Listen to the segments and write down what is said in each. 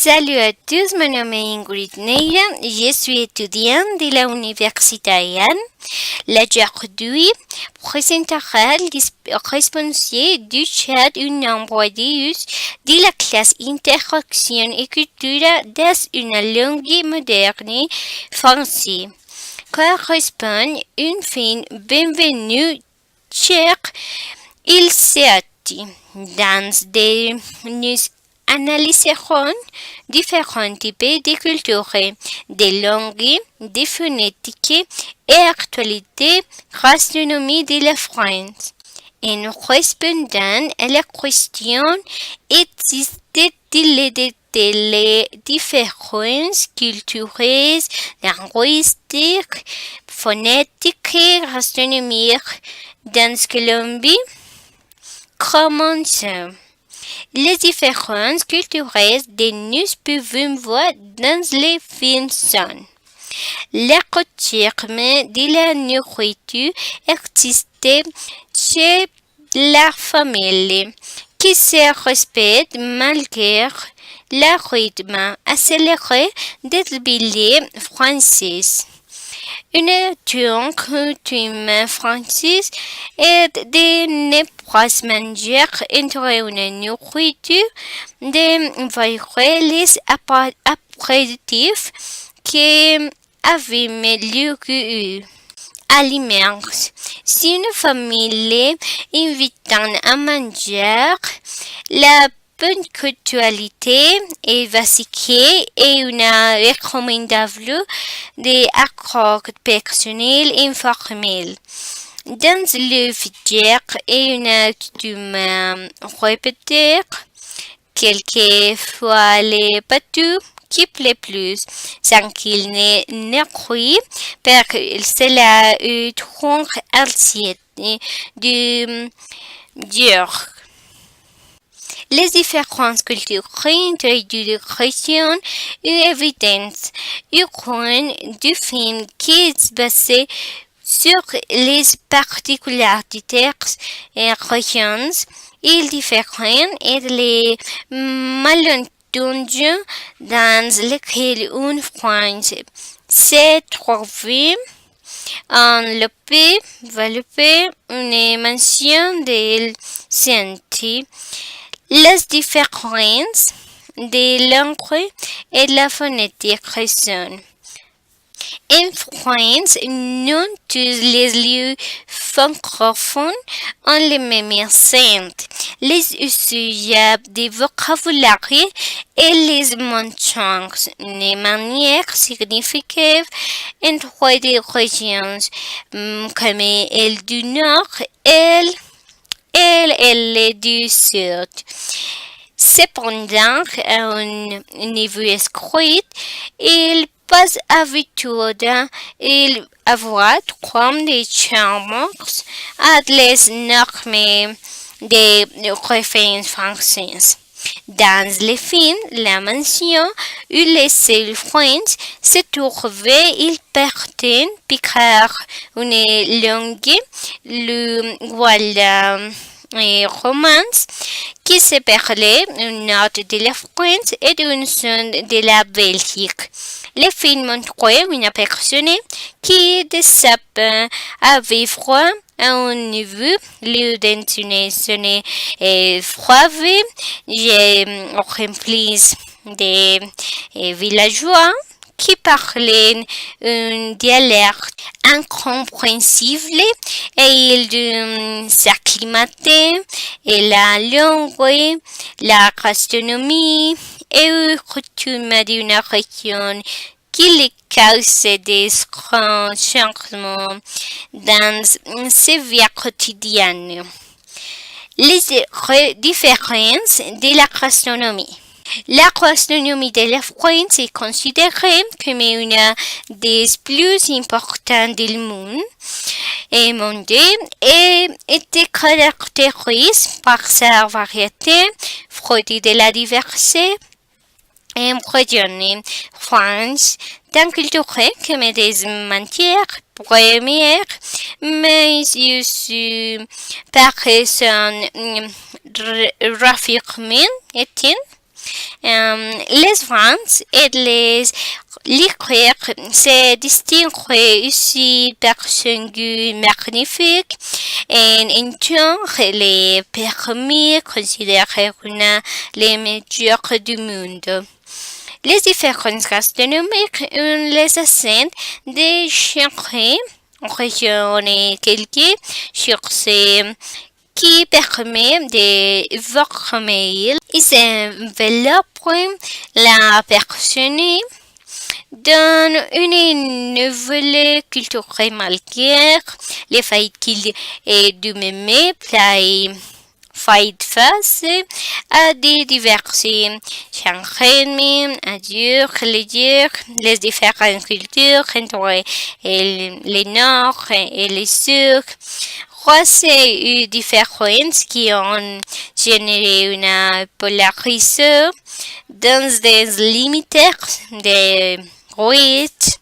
Salut à tous, mon nom est Ingrid Neira, je suis étudiante de la Université Yann. Aujourd'hui, présentera le responsable du chat un nombre de la classe Interaction et Culture dans une langue moderne français. Correspond une fin bienvenue, cher il s'est dans des nous analyserons différents types de cultures, de langues, de phonétique et actualité gastronomie de la France. En répondant à la question existe-t-il les différences culturelles, linguistiques, phonétiques et gastronomiques dans Colombie? Commençons. Les différences culturelles que nous pouvons voir dans les films sont la coutume de la nourriture existe chez la famille qui se respecte malgré le rythme accéléré des villes françaises. Une coutume française est de ne pas manger entre une nourriture de les apéritifs qui abîment le goût. Aliments. Si une famille invite à manger, la ponctualité est basique et une recommandable d'accords personnels informels. Dans le futur et une coutume répétée, quelquefois les pâtes qui plaît plus, sans qu'il ne crie, parce que cela trop assiette du dur. Les différences culturelles entre les régions sont évidentes. Une du film qui est basé sur les particularités et régions et différentes et les malentendus dans lesquels une France s'est trouvée enveloppée une mention de santé. Les différences de langue et de la phonétique sont. En France, non tous les lieux francophones ont les mêmes accents. Les usages de vocabulaire et les montants de manière significative entre des régions comme elle du Nord et elle du Sud. Cependant, à un niveau écrit, il pas habitude il avoir comme des charmants à les normes de références françaises. Dans les films, la mention où les seuls France se trouvaient, ils partent piquer une langue, le voilà et romance qui se parlait une note de la France et une son de la Belgique. Les films montraient une personne qui décide à vivre à un niveau lieu d'intonation froide et rempli de villageois qui parlaient un dialecte incompréhensible et ils s'acclimataient et la langue, la gastronomie et les coutumes d'une région qui les causait des grands changements dans sa vie quotidienne. Les différences de la gastronomie. La gastronomie de la France est considérée comme une des plus importantes du monde et est caractérisée par sa variété, fruit de la diversité et région. France, tant culturelle comme des matières premières, mais aussi par son raffinement ethnique Les ventes et les liqueurs se distinguent aussi par son goût magnifique et un ton les permis considérés une les meilleurs du monde. Les différences gastronomiques ont les accents de chaque région et quelques sources qui permet de former et s'envelopper la personne dans une nouvelle culture malgré le fait qu'il est du même plat fait face à des diverses changements à dire les différentes cultures entre le nord et le sud. Ces différences qui ont généré une polarisation dans des limites de rythme,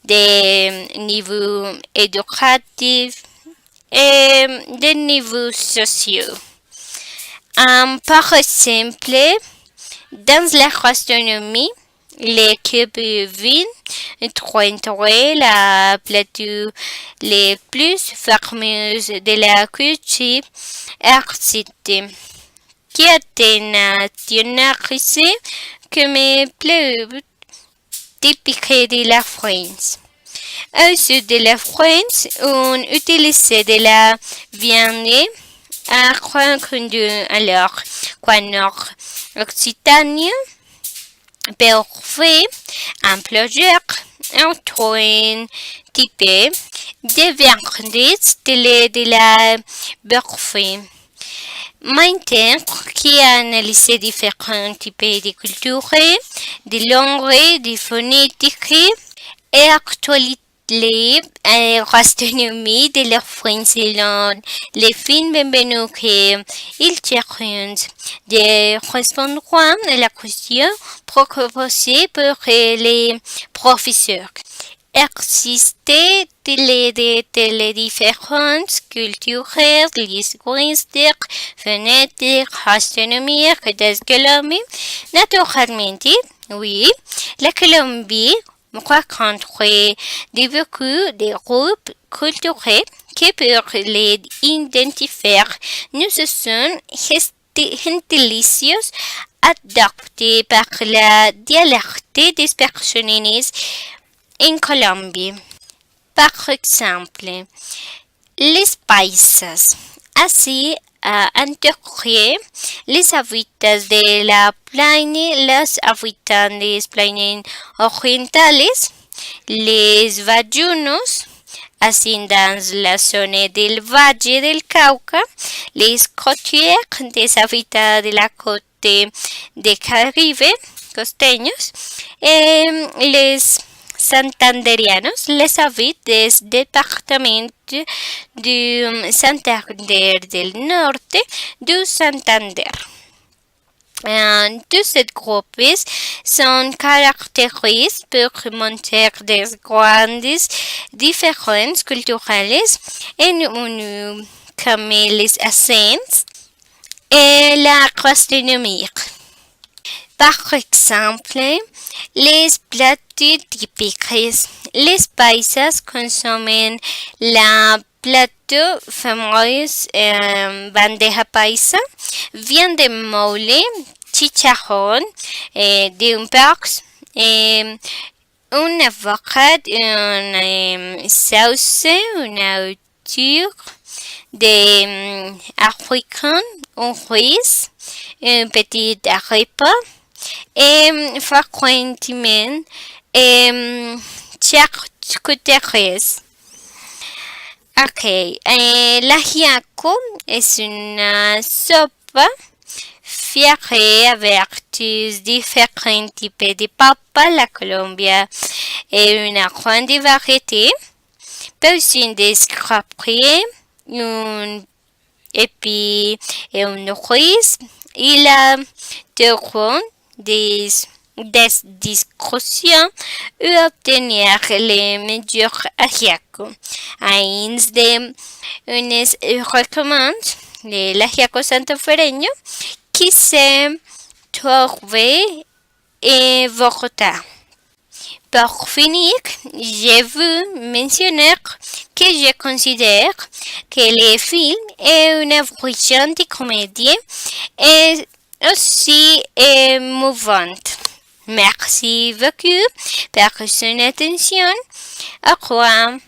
des niveaux éducatifs et des niveaux sociaux. Par exemple, dans la gastronomie, l'équipe vient entre la plateau les plus fameuses de la culture artistique qui a été nationalisée comme plat typique de la France. Au sud de la France, on utilisait de la viande à condu alors qu'en Nord-Occitanie, parfait, un plaisir entre un type de viande de la parfait. Maintenant, qui a analysé différents types de cultures, de langues, de phonétiques et actualité la gastronomie de la France selon les films bienvenus qu'ils cherchent de répondre à la question proposée par les professeurs. Existent-ils des différences culturelles, linguistiques, phonétiques, gastronomiques et gastronomiques? Naturellement, oui. La Colombie rencontre beaucoup de groupes culturels qui peuvent les identifier. Nous sommes gentilices adoptés par la dialecte des personnes en Colombie. Par exemple, les paisas. Así, entre les habitants de la plaine, los habitantes des plaines orientales, les vallunos, así dans la zona del Valle del Cauca, les côtiers des habitants de la côte de Caribe, costeños, les santanderianos, les habitantes des départements du Santander del Norte, du Santander. Tous ces groupes sont caractérisés pour montrer des grandes différences culturelles en une comme les accents et la gastronomie. Par exemple, les plats typiques. Les paisas consomment la plato famoso bandeja paisa, viande mole, chicharrón, de un porc, un avocado, une sauce, une auture de africain, un riz, un petit arepa, et frecuentemente charcuteries. Ok, l'ajiaco es una sopa fière avec différents types de papa. La Colombie est une grande variété. Aussi des scraperies, un épi et un riz. Il a durant des discussions et obtenir les meilleurs ajiaco. Eins de unes recommande l'ajiaco santafereño qui se trouve et votre temps. Pour finir, je veux mentionner que je considère que le film est une œuvre de comédie et aussi émouvante. Merci beaucoup pour son attention. Au revoir.